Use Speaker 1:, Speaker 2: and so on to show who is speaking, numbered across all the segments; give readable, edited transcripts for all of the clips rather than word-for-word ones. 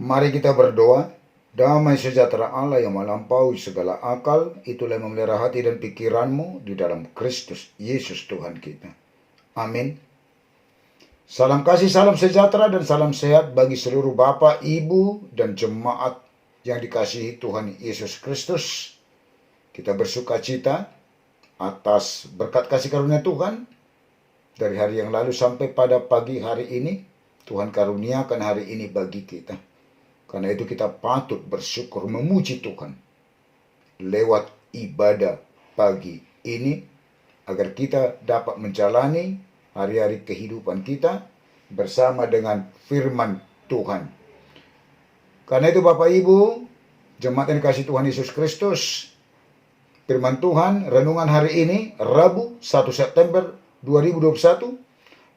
Speaker 1: Mari kita berdoa. Damai sejahtera Allah yang melampaui segala akal, itulah yang memelihara hati dan pikiranmu di dalam Kristus Yesus Tuhan kita. Amin. Salam kasih, salam sejahtera, dan salam sehat bagi seluruh Bapak, Ibu, dan jemaat yang dikasihi Tuhan Yesus Kristus. Kita bersuka cita atas berkat kasih karunia Tuhan dari hari yang lalu sampai pada pagi hari ini. Tuhan karuniakan hari ini bagi kita. Karena itu kita patut bersyukur memuji Tuhan lewat ibadah pagi ini, agar kita dapat menjalani hari-hari kehidupan kita bersama dengan firman Tuhan. Karena itu Bapak Ibu, jemaat yang dikasihi Tuhan Yesus Kristus, firman Tuhan renungan hari ini Rabu 1 September 2021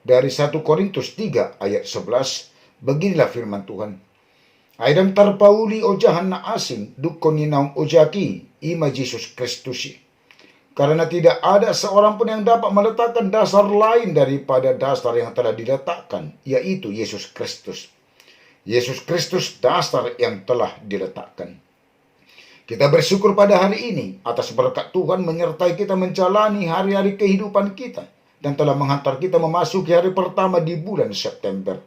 Speaker 1: dari 1 Korintus 3 ayat 11. Beginilah firman Tuhan. Aidam tarpauli ojahan na asing dukoni naung ojaki ima Yesus Kristus. Karena tidak ada seorang pun yang dapat meletakkan dasar lain daripada dasar yang telah diletakkan, yaitu Yesus Kristus. Yesus Kristus dasar yang telah diletakkan. Kita bersyukur pada hari ini atas berkat Tuhan menyertai kita menjalani hari-hari kehidupan kita dan telah menghantar kita memasuki hari pertama di bulan September.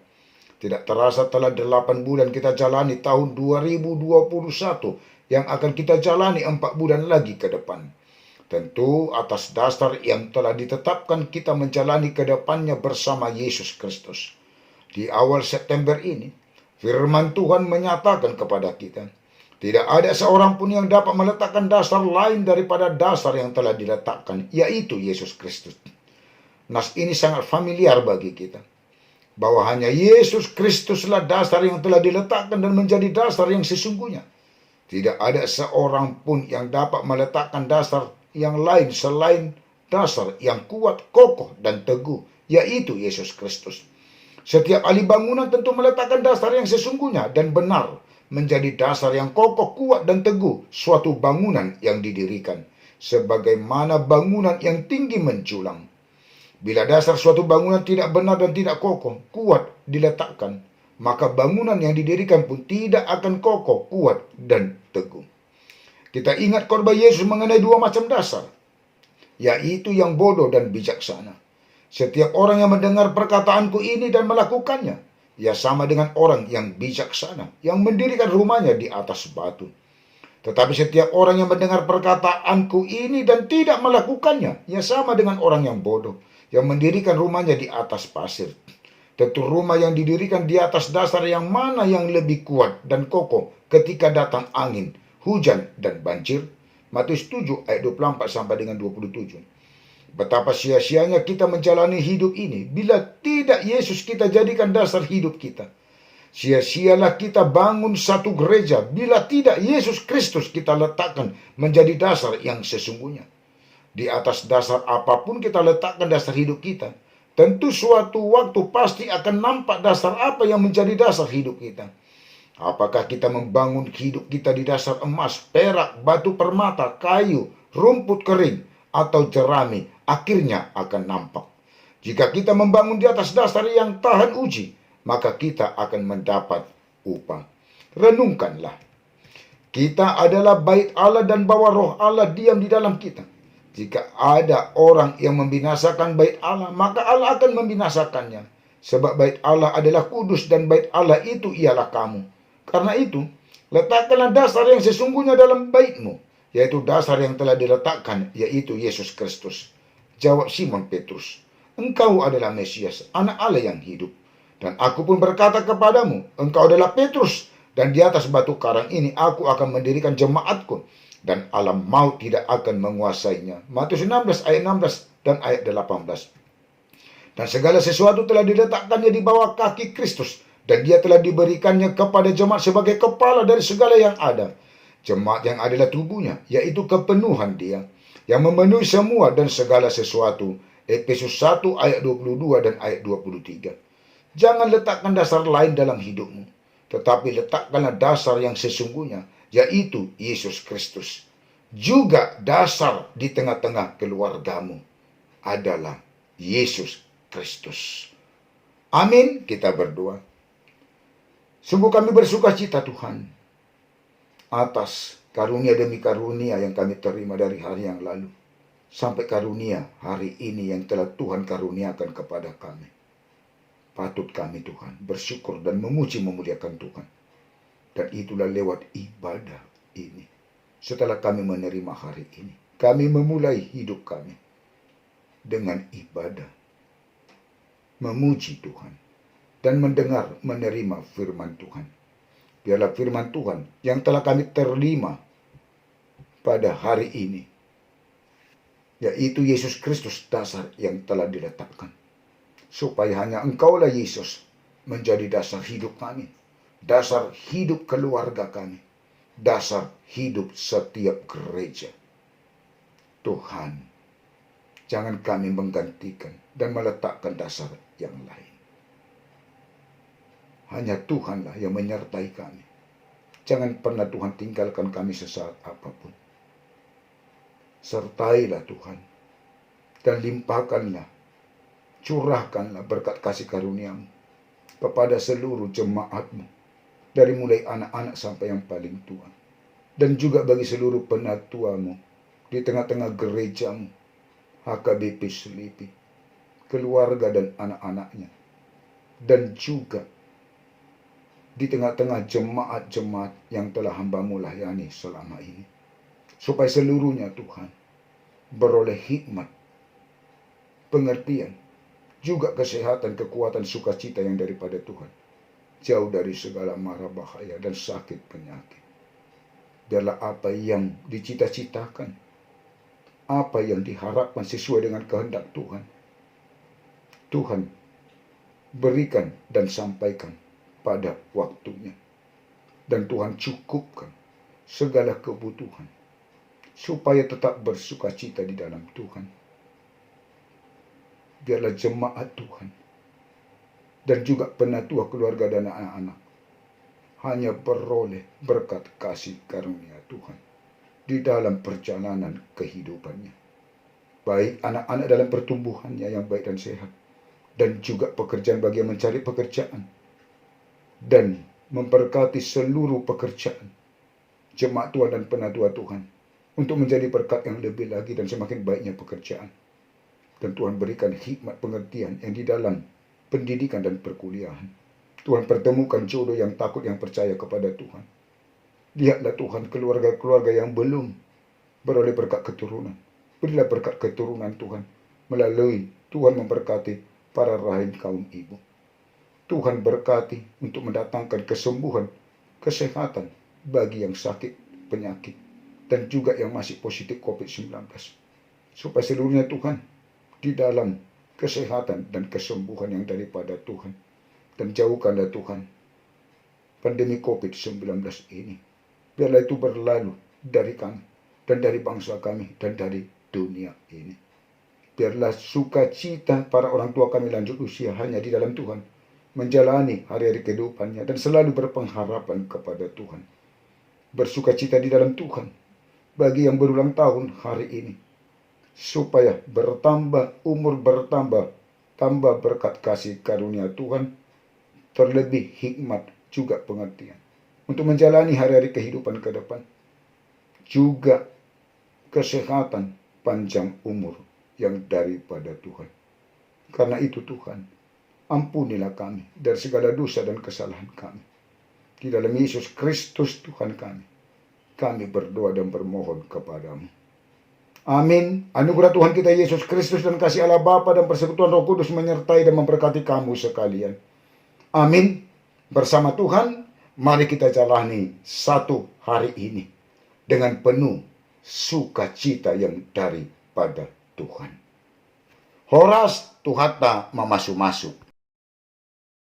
Speaker 1: Tidak terasa telah 8 bulan kita jalani tahun 2021 yang akan kita jalani 4 bulan lagi ke depan. Tentu atas dasar yang telah ditetapkan kita menjalani ke depannya bersama Yesus Kristus. Di awal September ini, firman Tuhan menyatakan kepada kita, tidak ada seorang pun yang dapat meletakkan dasar lain daripada dasar yang telah diletakkan, yaitu Yesus Kristus. Nas ini sangat familiar bagi kita, bahwa hanya Yesus Kristuslah dasar yang telah diletakkan dan menjadi dasar yang sesungguhnya. Tidak ada seorang pun yang dapat meletakkan dasar yang lain selain dasar yang kuat, kokoh, dan teguh, yaitu Yesus Kristus. Setiap ahli bangunan tentu meletakkan dasar yang sesungguhnya dan benar, menjadi dasar yang kokoh, kuat, dan teguh suatu bangunan yang didirikan, sebagaimana bangunan yang tinggi menjulang. Bila dasar suatu bangunan tidak benar dan tidak kokoh, kuat diletakkan, maka bangunan yang didirikan pun tidak akan kokoh, kuat, dan teguh. Kita ingat khotbah Yesus mengenai 2 macam dasar, yaitu yang bodoh dan bijaksana. Setiap orang yang mendengar perkataanku ini dan melakukannya, ia sama dengan orang yang bijaksana, yang mendirikan rumahnya di atas batu. Tetapi setiap orang yang mendengar perkataanku ini dan tidak melakukannya, ia sama dengan orang yang bodoh, yang mendirikan rumahnya di atas pasir. Tentu rumah yang didirikan di atas dasar yang mana yang lebih kuat dan kokoh ketika datang angin, hujan, dan banjir. Matius 7 ayat 24 sampai dengan 27. Betapa sia-sianya kita menjalani hidup ini bila tidak Yesus kita jadikan dasar hidup kita. Sia-sialah kita bangun satu gereja bila tidak Yesus Kristus kita letakkan menjadi dasar yang sesungguhnya. Di atas dasar apapun kita letakkan dasar hidup kita, tentu suatu waktu pasti akan nampak dasar apa yang menjadi dasar hidup kita. Apakah kita membangun hidup kita di dasar emas, perak, batu permata, kayu, rumput kering, atau jerami, akhirnya akan nampak. Jika kita membangun di atas dasar yang tahan uji, maka kita akan mendapat upah. Renungkanlah. Kita adalah bait Allah dan bahwa roh Allah diam di dalam kita. Jika ada orang yang membinasakan bait Allah, maka Allah akan membinasakannya. Sebab bait Allah adalah kudus dan bait Allah itu ialah kamu. Karena itu, letakkanlah dasar yang sesungguhnya dalam baitmu, yaitu dasar yang telah diletakkan, yaitu Yesus Kristus. Jawab Simon Petrus, engkau adalah Mesias, anak Allah yang hidup. Dan aku pun berkata kepadamu, engkau adalah Petrus, dan di atas batu karang ini aku akan mendirikan jemaatku, dan alam maut tidak akan menguasainya. Matius 16 ayat 16 dan ayat 18. Dan segala sesuatu telah diletakkannya di bawah kaki Kristus, dan dia telah diberikannya kepada jemaat sebagai kepala dari segala yang ada. Jemaat yang adalah tubuhnya, yaitu kepenuhan dia, yang memenuhi semua dan segala sesuatu. Efesus 1 ayat 22 dan ayat 23. Jangan letakkan dasar lain dalam hidupmu, tetapi letakkanlah dasar yang sesungguhnya, yaitu Yesus Kristus. Juga dasar di tengah-tengah keluargamu adalah Yesus Kristus. Amin, kita berdoa. Sungguh kami bersuka cita Tuhan atas karunia demi karunia yang kami terima dari hari yang lalu, sampai karunia hari ini yang telah Tuhan karuniakan kepada kami. Patut kami Tuhan bersyukur dan memuji memuliakan Tuhan. Dan itulah lewat ibadah ini. Setelah kami menerima hari ini, kami memulai hidup kami dengan ibadah, memuji Tuhan, dan mendengar, menerima firman Tuhan. Biarlah firman Tuhan yang telah kami terima pada hari ini, yaitu Yesus Kristus, dasar yang telah diletakkan. Supaya hanya Engkaulah Yesus menjadi dasar hidup kami, dasar hidup keluarga kami, dasar hidup setiap gereja. Tuhan, jangan kami menggantikan dan meletakkan dasar yang lain. Hanya Tuhanlah yang menyertai kami. Jangan pernah Tuhan tinggalkan kami sesaat apapun. Sertailah Tuhan, dan limpahkanlah, curahkanlah berkat kasih karunia-Mu kepada seluruh jemaat-Mu, dari mulai anak-anak sampai yang paling tua, dan juga bagi seluruh penatua-Mu di tengah-tengah gereja-Mu, HKBP Selipi, keluarga dan anak-anaknya, dan juga di tengah-tengah jemaat-jemaat yang telah hamba-Mu layani selama ini. Supaya seluruhnya Tuhan beroleh hikmat, pengertian, juga kesehatan, kekuatan, sukacita yang daripada Tuhan. Jauh dari segala mara bahaya dan sakit penyakit. Biarlah apa yang dicita-citakan, apa yang diharapkan sesuai dengan kehendak Tuhan, Tuhan berikan dan sampaikan pada waktunya. Dan Tuhan cukupkan segala kebutuhan, supaya tetap bersukacita di dalam Tuhan. Biarlah jemaat Tuhan, dan juga penatua keluarga dan anak-anak, hanya beroleh berkat kasih karunia Tuhan di dalam perjalanan kehidupannya. Baik anak-anak dalam pertumbuhannya yang baik dan sehat, dan juga pekerjaan bagi yang mencari pekerjaan, dan memberkati seluruh pekerjaan jemaat Tuhan dan penatua Tuhan, untuk menjadi berkat yang lebih lagi dan semakin baiknya pekerjaan. Dan Tuhan berikan hikmat pengertian yang di dalam pendidikan dan perkuliahan. Tuhan pertemukan jodoh yang takut, yang percaya kepada Tuhan. Lihatlah Tuhan keluarga-keluarga yang belum beroleh berkat keturunan. Berilah berkat keturunan Tuhan melalui Tuhan memberkati para rahim kaum ibu. Tuhan berkati untuk mendatangkan kesembuhan, kesehatan bagi yang sakit penyakit dan juga yang masih positif COVID-19. Supaya seluruhnya Tuhan di dalam kesehatan dan kesembuhan yang daripada Tuhan. Dan jauhkanlah Tuhan pandemi COVID-19 ini. Biarlah itu berlalu dari kami dan dari bangsa kami dan dari dunia ini. Biarlah sukacita para orang tua kami lanjut usia hanya di dalam Tuhan, menjalani hari-hari kehidupannya dan selalu berpengharapan kepada Tuhan. Bersukacita di dalam Tuhan bagi yang berulang tahun hari ini, supaya bertambah umur, tambah berkat kasih karunia Tuhan, terlebih hikmat juga pengertian untuk menjalani hari-hari kehidupan ke depan, juga kesehatan, panjang umur yang daripada Tuhan. Karena itu Tuhan, ampunilah kami dari segala dosa dan kesalahan kami. Di dalam Yesus Kristus Tuhan kami berdoa dan bermohon kepadamu. Amin. Anugerah Tuhan kita Yesus Kristus dan kasih Allah Bapa dan persekutuan Roh Kudus menyertai dan memberkati kamu sekalian. Amin. Bersama Tuhan, mari kita jalani satu hari ini dengan penuh sukacita yang daripada Tuhan. Horas tuhata mamasu-masu.